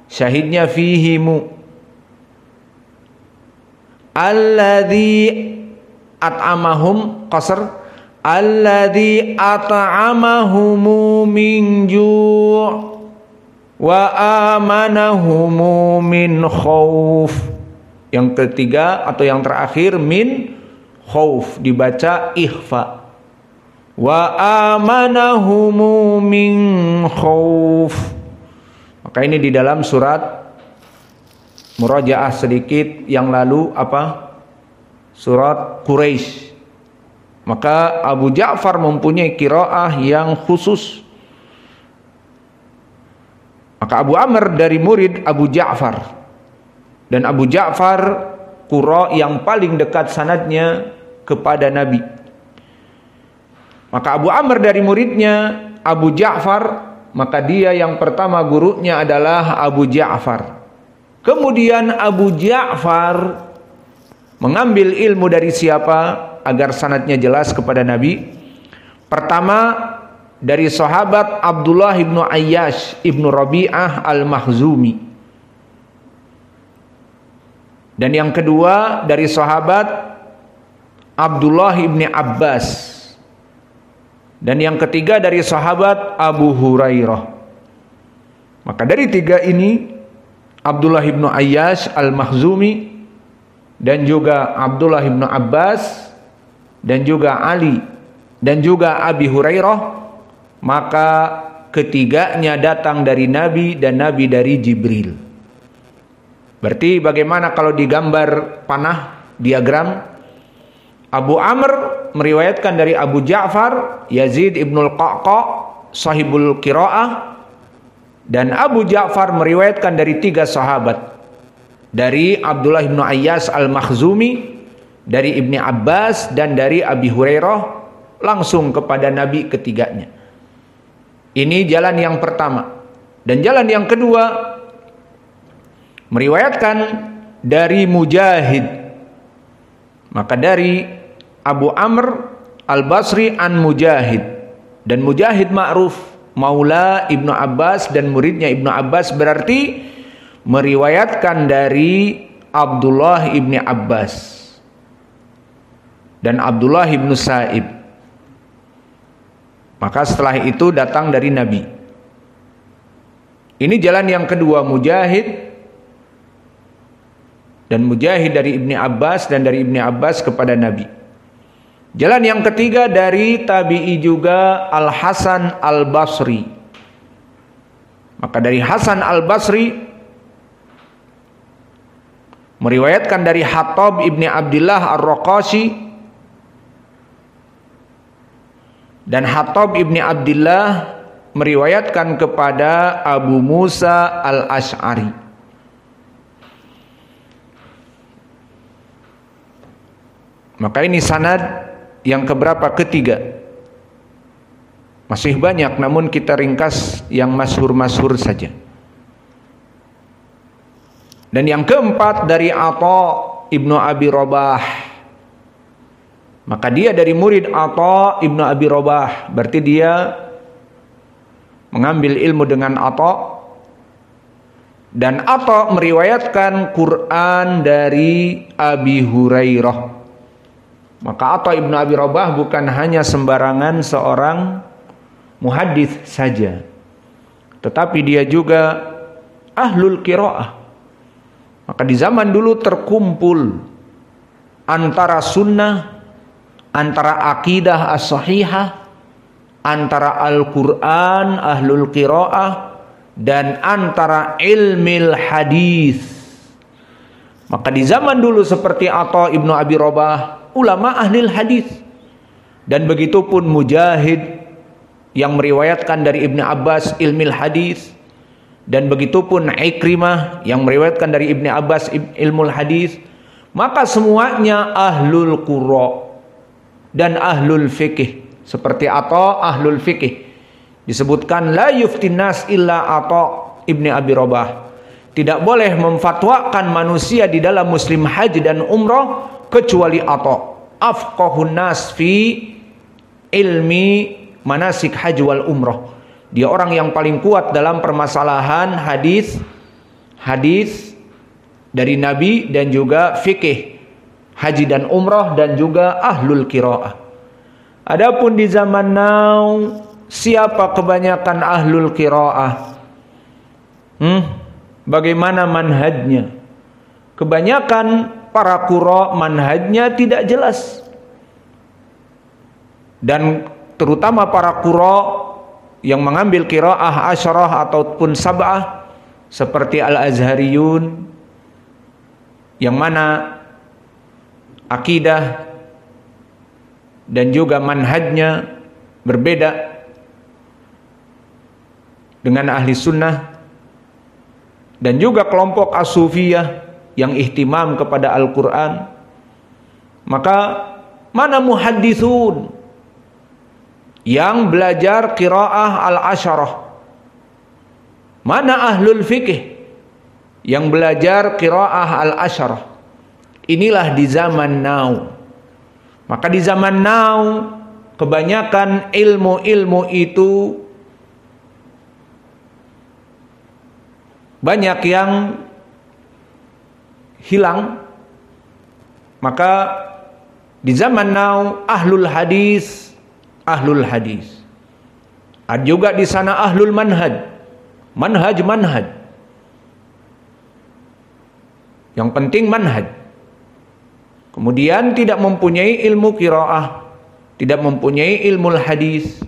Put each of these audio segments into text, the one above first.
syahidnya fihimu. Alladzi at'amahum qasr, alladzi at'amahumu min ju' wa amanahumu min khauf. Yang ketiga atau yang terakhir min khauf dibaca ikhfa. Wa amanahumu min khauf. Maka ini di dalam surat murajaah sedikit yang lalu apa? Surat Quraisy. Maka Abu Ja'far mempunyai qiraah yang khusus. Maka Abu Amr dari murid Abu Ja'far, dan Abu Ja'far qura yang paling dekat sanadnya kepada Nabi. Maka Abu Amr dari muridnya Abu Ja'far, maka dia yang pertama gurunya adalah Abu Ja'far. Kemudian Abu Ja'far mengambil ilmu dari siapa agar sanadnya jelas kepada Nabi? Pertama dari sahabat Abdullah ibnu Ayyash ibnu Rabi'ah al-Makhzumi. Dan yang kedua dari sahabat Abdullah ibni Abbas. Dan yang ketiga dari sahabat Abu Hurairah. Maka dari tiga ini, Abdullah ibnu Ayyash al-Makhzumi, dan juga Abdullah ibnu Abbas, dan juga Ali, dan juga Abi Hurairah, maka ketiganya datang dari Nabi dan Nabi dari Jibril. Berarti bagaimana kalau digambar panah diagram? Abu Amr meriwayatkan dari Abu Ja'far Yazid ibnul Qa'qa sahibul qiraah, dan Abu Ja'far meriwayatkan dari tiga sahabat, dari Abdullah ibnu Ayyas al-Makhzumi, dari Ibni Abbas, dan dari Abi Hurairah, langsung kepada Nabi ketiganya. Ini jalan yang pertama. Dan jalan yang kedua meriwayatkan dari Mujahid, maka dari Abu Amr al-Basri an Mujahid, dan Mujahid ma'ruf maula Ibnu Abbas dan muridnya Ibnu Abbas, berarti meriwayatkan dari Abdullah ibni Abbas dan Abdullah ibnu Sa'ib. Maka setelah itu datang dari Nabi. Ini jalan yang kedua, Mujahid, dan Mujahid dari Ibni Abbas, dan dari Ibni Abbas kepada Nabi. Jalan yang ketiga dari tabi'i juga, Al-Hasan Al-Basri. Maka dari Hasan Al-Basri meriwayatkan dari Hattab Ibni Abdillah Ar-Raqashi, dan Hattab Ibni Abdillah meriwayatkan kepada Abu Musa Al-Ash'ari. Maka ini sanad yang keberapa? Ketiga. Masih banyak, namun kita ringkas yang masyhur-masyhur saja. Dan yang keempat dari Atha ibnu Abi Rabah. Maka dia dari murid Atha ibnu Abi Rabah, berarti dia mengambil ilmu dengan Atha. Dan Atha meriwayatkan Quran dari Abi Hurairah. Maka Atha ibnu Abi Rabah bukan hanya sembarangan seorang muhaddits saja, tetapi dia juga ahlul qiraah. Maka di zaman dulu terkumpul antara sunnah, antara akidah as-sahihah, antara Al-Quran, ahlul qiraah, dan antara ilmil hadis. Maka di zaman dulu seperti Atha ibnu Abi Rabah, ulama ahlil hadis, dan begitu pun Mujahid yang meriwayatkan dari Ibnu Abbas ilmil hadis, dan begitu pun Ikrimah yang meriwayatkan dari Ibnu Abbas ilmul hadis. Maka semuanya ahlul qura dan ahlul fikih. Seperti Atha ahlul fikih, disebutkan la yuftinas illa Atha ibni Abi Rabah, tidak boleh memfatwakan manusia di dalam muslim haji dan umrah kecuali Atha. Afqahun nas fi ilmi manasik haji wal umrah, Dia orang yang paling kuat dalam permasalahan hadis dari Nabi dan juga fikih haji dan umrah dan juga ahlul qiraah. Adapun di zaman now, siapa kebanyakan ahlul qiraah? Bagaimana manhajnya? Kebanyakan para qurra manhajnya tidak jelas. Dan terutama para qurra yang mengambil qiraah asyarah ataupun sab'ah seperti al-azhariyun, yang mana akidah dan juga manhajnya berbeda dengan ahli sunnah, dan juga kelompok as-sufiyah yang ihtimam kepada Al-Quran. Maka mana muhaddithun yang belajar qiraah al-asyarah? Mana ahlul fikih yang belajar qiraah al-asyarah? Inilah di zaman now. Maka di zaman now kebanyakan ilmu-ilmu itu banyak yang hilang. Maka di zaman now ahlul hadis. Ada juga di sana ahlul manhaj. Manhaj. Yang penting manhaj. Kemudian tidak mempunyai ilmu qiraah, tidak mempunyai ilmu hadis.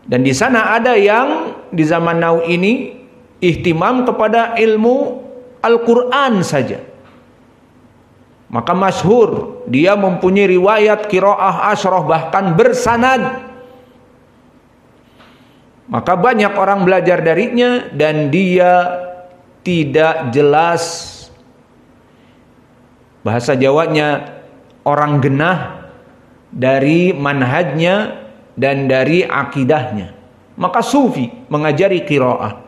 Dan di sana ada yang di zaman now ini ihtimam kepada ilmu Al-Quran saja. Maka masyhur dia mempunyai riwayat qiraah asyarah bahkan bersanad. Maka banyak orang belajar darinya dan dia tidak jelas, bahasa Jawanya orang genah dari manhajnya dan dari akidahnya. Maka sufi mengajari qiraah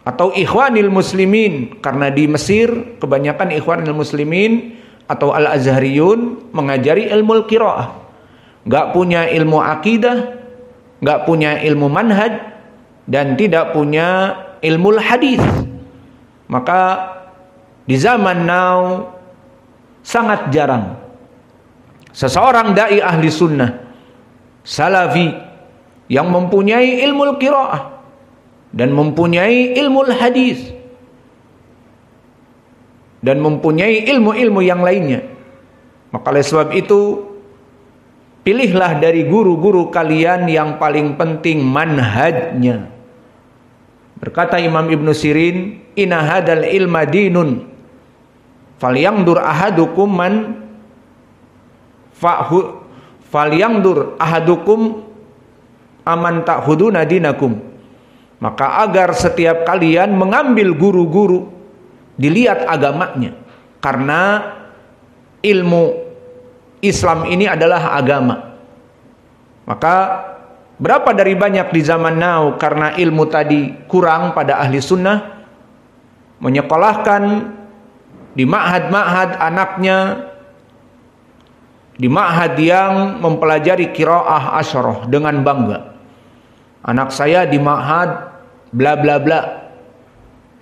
atau ikhwanil muslimin, karena di Mesir kebanyakan ikhwanil muslimin atau al-azhariyun mengajari ilmu qiraah. Enggak punya ilmu akidah, enggak punya ilmu manhaj, dan tidak punya ilmu hadis. Maka di zaman now sangat jarang seseorang dai ahli sunnah salafi yang mempunyai ilmu qiraah dan mempunyai ilmu hadis dan mempunyai ilmu-ilmu yang lainnya. Maka oleh sebab itu, pilihlah dari guru-guru kalian yang paling penting manhajnya. Berkata Imam Ibn Sirin, inna hadal ilma dinun falyangdur ahadukum aman ta'khuduna dinakum. Maka agar setiap kalian mengambil guru-guru, dilihat agamanya. Karena ilmu Islam ini adalah agama. Maka berapa dari banyak di zaman now karena ilmu tadi kurang pada ahli sunnah, menyekolahkan di ma'had-ma'had anaknya, di ma'had yang mempelajari qiraah asyarah dengan bangga. Anak saya di ma'had bla bla bla,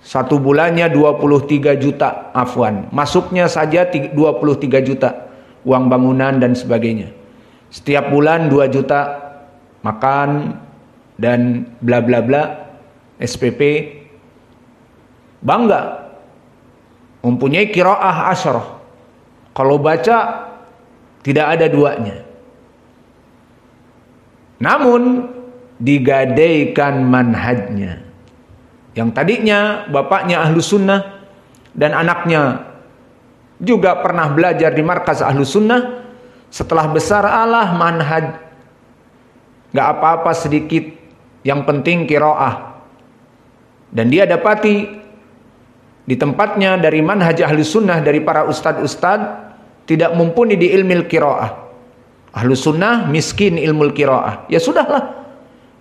1 bulannya 23 juta, afwan, masuknya saja 23 juta, uang bangunan dan sebagainya. Setiap bulan 2 juta makan dan bla bla bla, SPP. Bangga mempunyai qiraah asyarah. Kalau baca tidak ada duanya. Namun digadaikan manhajnya. Yang tadinya bapaknya ahlu sunnah dan anaknya juga pernah belajar di markas ahlu sunnah, setelah besar alah manhaj, gak apa-apa sedikit, yang penting qiraah. Dan dia dapati di tempatnya dari manhaj ahlu sunnah, dari para ustad-ustad, tidak mumpuni di ilmu qiraah. Ahlu sunnah miskin ilmu qiraah. Ya sudahlah,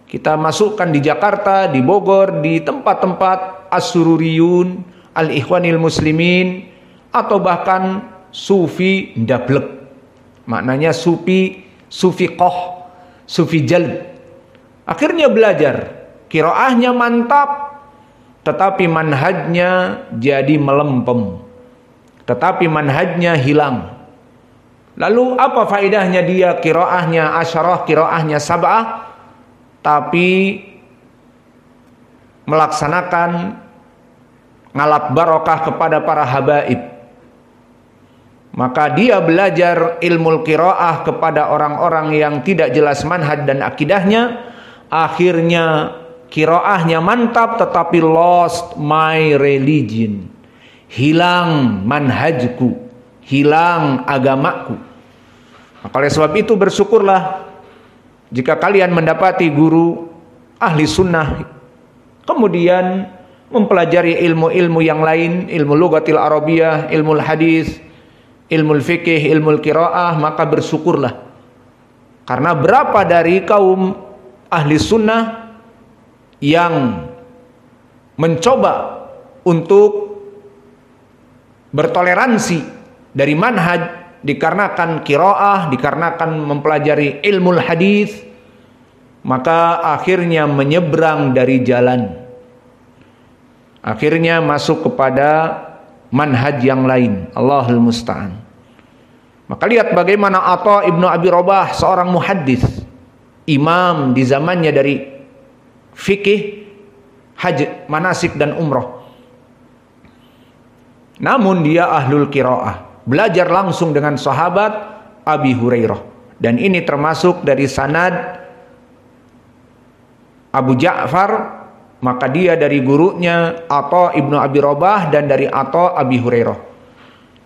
kita masukkan di Jakarta, di Bogor, di tempat-tempat as-sururiyun, al-ikhwanil muslimin, atau bahkan sufi ndablek. Maknanya sufi qoh, sufi jalb. Akhirnya belajar, qiraahnya mantap, tetapi manhajnya jadi melempem, tetapi manhajnya hilang. Lalu apa faedahnya dia qiraahnya asyarah, qiraahnya sab'ah, tapi melaksanakan ngalap barokah kepada para habaib? Maka dia belajar ilmu qiraah kepada orang-orang yang tidak jelas manhaj dan akidahnya, akhirnya qiraahnya mantap tetapi lost my religion, hilang manhajku, hilang agamaku. Maka oleh sebab itu bersyukurlah jika kalian mendapati guru ahli sunnah kemudian mempelajari ilmu-ilmu yang lain, ilmu lughatil arabiyah, ilmu hadis, ilmu fikih, ilmu qiraah, maka bersyukurlah. Karena berapa dari kaum ahli sunnah yang mencoba untuk bertoleransi dari manhaj dikarenakan qiraah, dikarenakan mempelajari ilmu hadis, maka akhirnya menyeberang dari jalan, akhirnya masuk kepada manhaj yang lain. Allahul musta'an. Maka lihat bagaimana Atha ibnu Abi Rabah, seorang muhaddis, imam di zamannya dari fikih, haji, manasik dan umrah. Namun dia ahlul qiraah, belajar langsung dengan sahabat Abi Hurairah. Dan ini termasuk dari sanad Abu Ja'far. Maka dia dari gurunya Atha ibnu Abi Rabah dan dari Atha Abi Hurairah.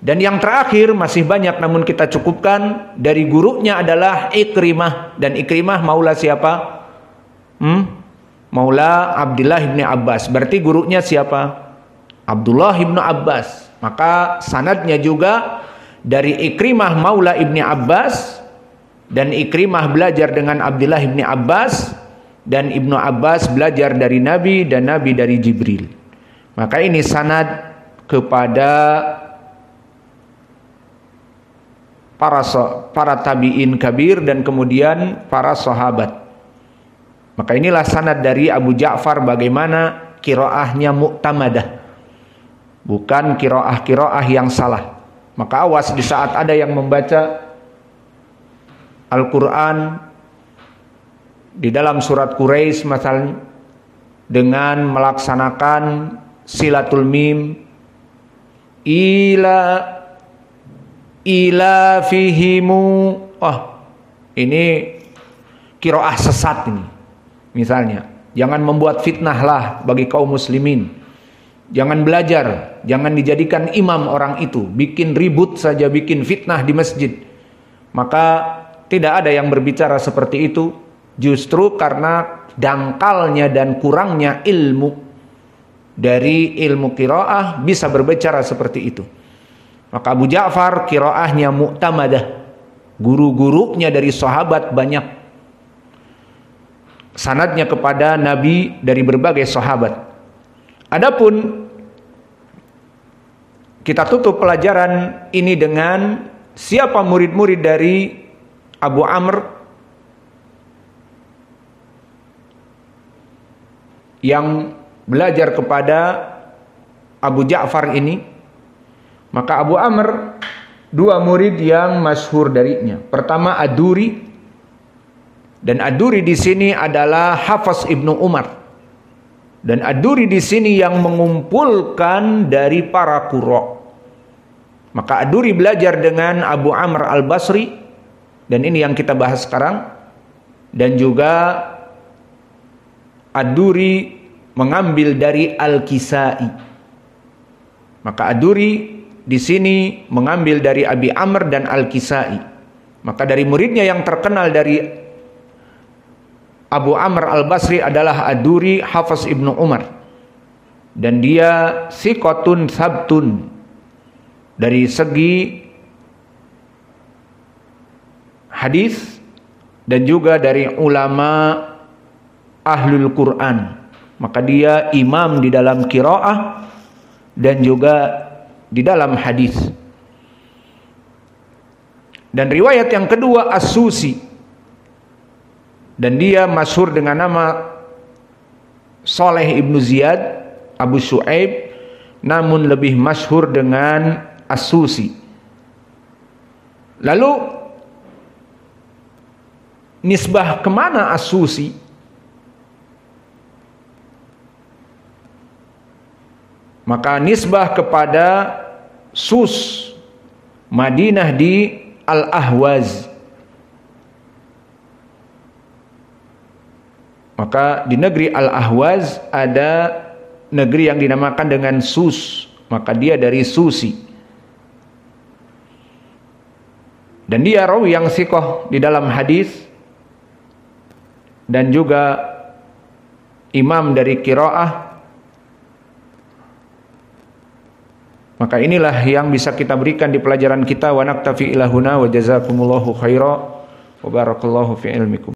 Dan yang terakhir masih banyak namun kita cukupkan, dari gurunya adalah Ikrimah. Dan Ikrimah maula siapa? Maula Abdullah ibn Abbas. Berarti gurunya siapa? Abdullah ibn Abbas. Maka sanadnya juga dari Ikrimah maula ibn Abbas, dan Ikrimah belajar dengan Abdullah ibn Abbas, dan Ibnu Abbas belajar dari Nabi, dan Nabi dari Jibril. Maka ini sanad kepada para tabi'in kabir dan kemudian para sahabat. Maka inilah sanad dari Abu Ja'far bagaimana qiraahnya mu'tamadah, bukan qiraah yang salah. Maka awas di saat ada yang membaca Al-Quran di dalam surat Quraisy misalnya dengan melaksanakan silatul mim, ila fihimu, ini qiraah sesat ini. Misalnya, jangan membuat fitnah lah bagi kaum muslimin. Jangan belajar, jangan dijadikan imam orang itu, bikin ribut saja, bikin fitnah di masjid. Maka tidak ada yang berbicara seperti itu. Justru karena dangkalnya dan kurangnya ilmu dari ilmu qiraah bisa berbicara seperti itu. Maka Abu Ja'far qiraahnya mu'tamadah, guru-gurunya dari sahabat banyak, sanadnya kepada Nabi dari berbagai sahabat. Adapun kita tutup pelajaran ini dengan siapa murid-murid dari Abu Amr yang belajar kepada Abu Ja'far ini. Maka Abu Amr dua murid yang masyhur darinya. Pertama Ad-Duri, dan Ad-Duri di sini adalah Hafs ibnu Umar. Dan Ad-Duri di sini yang mengumpulkan dari para qurra. Maka Ad-Duri belajar dengan Abu Amr al-Basri, dan ini yang kita bahas sekarang. Dan juga Ad-Duri mengambil dari Al-Kisai. Maka Ad-Duri di sini mengambil dari Abi Amr dan Al-Kisai. Maka dari muridnya yang terkenal dari Abu Amr al-Basri adalah Ad-Duri Hafs ibnu Umar. Dan dia siqatun sabtun dari segi hadis dan juga dari ulama ahlul Quran. Maka dia imam di dalam qiraah dan juga di dalam hadis. Dan riwayat yang kedua As-Susi. dan dia masyhur dengan nama Saleh ibnu Ziyad Abu Shu'aib, namun lebih masyhur dengan As-Susi. Lalu nisbah kemana As-Susi? Maka nisbah kepada Sus, Madinah di Al-Ahwaz. Maka di negeri Al-Ahwaz ada negeri yang dinamakan dengan Sus, maka dia dari Susi. Dan dia rawi yang siqah di dalam hadis dan juga imam dari qiraah. Maka inilah yang bisa kita berikan di pelajaran kita. Wa naktafi ilahuna wa jazakumullahu khaira wa barakallahu fi ilmikum.